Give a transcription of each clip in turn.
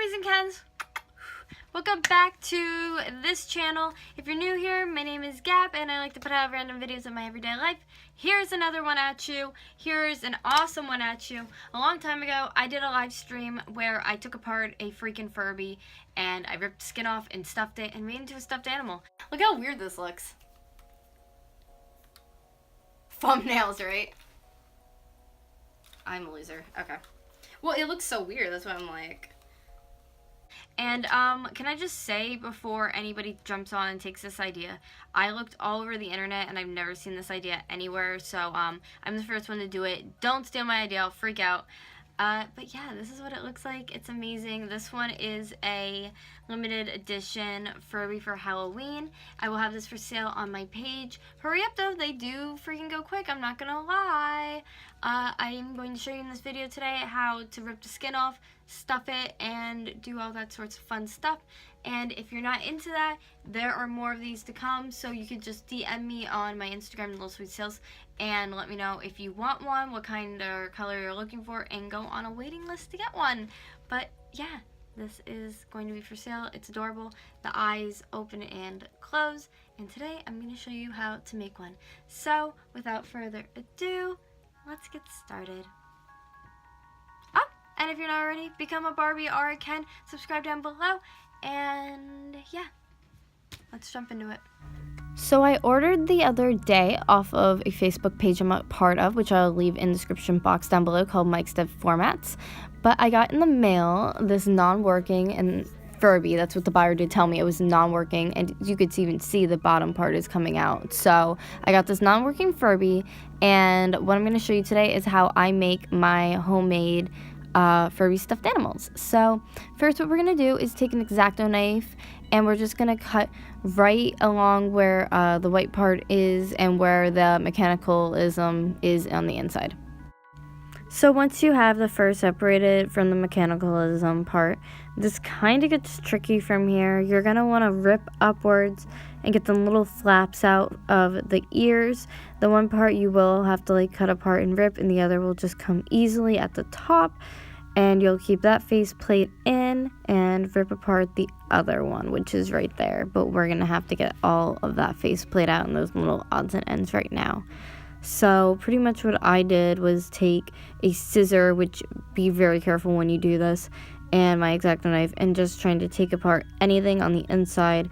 Barbies and Kens. Welcome back to this channel. If you're new here, my name is Gab and I like to put out random videos of my everyday life. Here's another one at you. Here's an awesome one at you. A long time ago, I did a live stream where I took apart a freaking Furby and I ripped the skin off and stuffed it and made it into a stuffed animal. Look how weird this looks. Thumbnails, right? I'm a loser. Okay. Well, it looks so weird. That's why I'm like... And, can I just say before anybody jumps on and takes this idea, I looked all over the internet and I've never seen this idea anywhere, so, I'm the first one to do it. Don't steal my idea, I'll freak out. But yeah, this is what it looks like. It's amazing. This one is a limited edition Furby for Halloween. I will have this for sale on my page. Hurry up though, they do freaking go quick, I'm not gonna lie. I'm going to show you in this video today how to rip the skin off, stuff it, and do all that sorts of fun stuff. And if you're not into that, there are more of these to come, so you could just DM me on my Instagram, Little Sweet Sales, and let me know if you want one, what kind or color you're looking for, and go on a waiting list to get one. But yeah, this is going to be for sale. It's adorable. The eyes open and close, and today I'm going to show you how to make one. So without further ado, let's get started. Oh, and if you're not already, become a Barbie or a Ken, subscribe down below, and yeah, let's jump into it. So I ordered the other day off of a Facebook page I'm a part of, which I'll leave in the description box down below, called Mike's Dev Formats. But I got in the mail this non-working and Furby. That's what the buyer did tell me. It was non-working, and you could even see the bottom part is coming out. So I got this non-working Furby, and what I'm going to show you today is how I make my homemade Furby stuffed animals. So first what we're going to do is take an X-Acto knife, and we're just going to cut right along where the white part is and where the mechanicalism is on the inside. So once you have the fur separated from the mechanicalism part, this kind of gets tricky from here. You're going to want to rip upwards and get the little flaps out of the ears. The one part you will have to like cut apart and rip, and the other will just come easily at the top. And you'll keep that face plate in and rip apart the other one, which is right there. But we're going to have to get all of that face plate out and those little odds and ends right now. So pretty much what I did was take a scissor, which be very careful when you do this, and my X-Acto knife, and just trying to take apart anything on the inside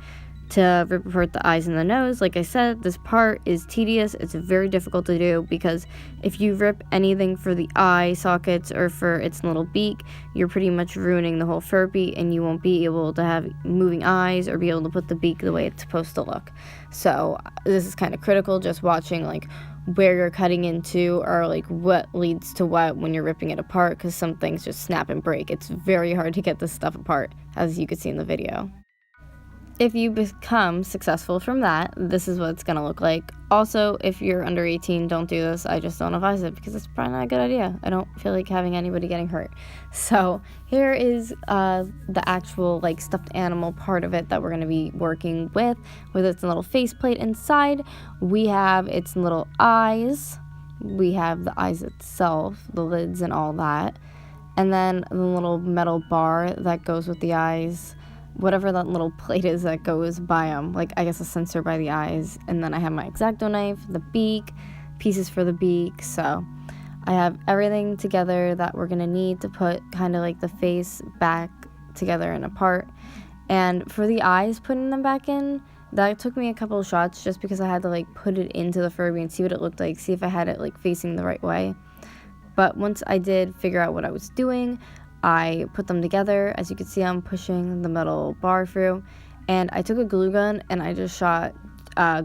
to rip apart the eyes and the nose. Like I said, this part is tedious. It's very difficult to do because if you rip anything for the eye sockets or for its little beak, you're pretty much ruining the whole Furby, and you won't be able to have moving eyes or be able to put the beak the way it's supposed to look. So this is kind of critical, just watching like where you're cutting into, or like what leads to what when you're ripping it apart, because some things just snap and break. It's very hard to get this stuff apart, as you can see in the video. If you become successful from that, this is what it's going to look like. Also, if you're under 18, don't do this. I just don't advise it because it's probably not a good idea. I don't feel like having anybody getting hurt. So here is the actual like stuffed animal part of it that we're going to be working with its little faceplate inside. We have its little eyes. We have the eyes itself, the lids and all that. And then the little metal bar that goes with the eyes. Whatever that little plate is that goes by them, like I guess a sensor by the eyes. And then I have my X-Acto knife, the beak, pieces for the beak. So I have everything together that we're gonna need to put kind of like the face back together and apart. And for the eyes, putting them back in, that took me a couple of shots just because I had to like put it into the Furby and see what it looked like, see if I had it like facing the right way. But once I did figure out what I was doing, I put them together. As you can see, I'm pushing the metal bar through, and I took a glue gun and I just shot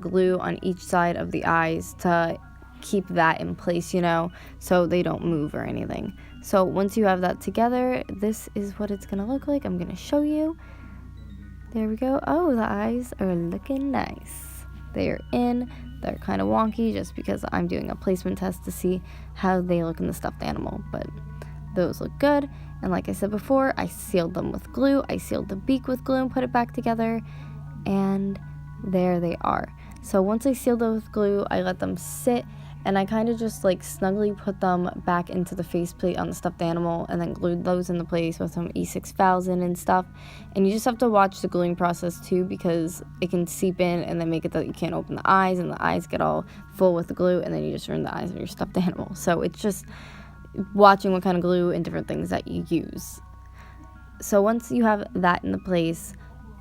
glue on each side of the eyes to keep that in place, you know, so they don't move or anything. So once you have that together, this is what it's gonna look like. I'm gonna show you. There we go. Oh, the eyes are looking nice. They are in. They're kind of wonky just because I'm doing a placement test to see how they look in the stuffed animal, but those look good. And like I said before, I sealed them with glue. I sealed the beak with glue and put it back together, and there they are. So once I sealed them with glue, I let them sit And I kind of just like snugly put them back into the faceplate on the stuffed animal and then glued those into place with some E6000 and stuff. And you just have to watch the gluing process too, because it can seep in and then make it that you can't open the eyes, and the eyes get all full with the glue, and then you just ruin the eyes of your stuffed animal. So it's just watching what kind of glue and different things that you use. So once you have that in the place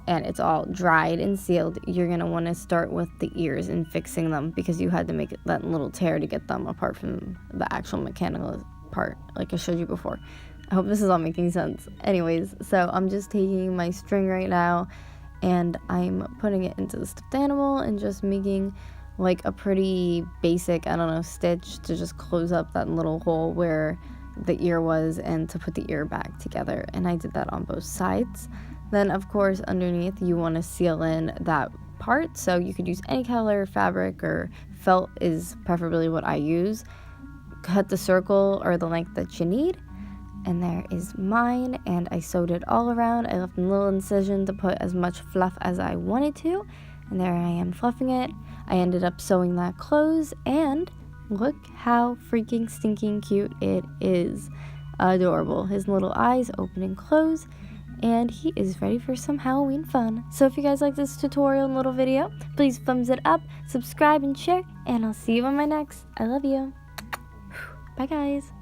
and it's all dried and sealed, you're going to want to start with the ears and fixing them, because you had to make that little tear to get them apart from the actual mechanical part, like I showed you before. I hope this is all making sense. Anyways, so I'm just taking my string right now and I'm putting it into the stuffed animal and just making like a pretty basic, I don't know, stitch to just close up that little hole where the ear was and to put the ear back together. And I did that on both sides. Then of course underneath you want to seal in that part, so you could use any color fabric, or felt is preferably what I use. Cut the circle or the length that you need, and there is mine, and I sewed it all around. I left a little incision to put as much fluff as I wanted to, and there I am fluffing it. I ended up sewing that close, and look how freaking stinking cute it is. Adorable. His little eyes open and close, and he is ready for some Halloween fun. So if you guys like this tutorial and little video, please thumbs it up, subscribe and share, and I'll see you on my next. I love you. Bye guys.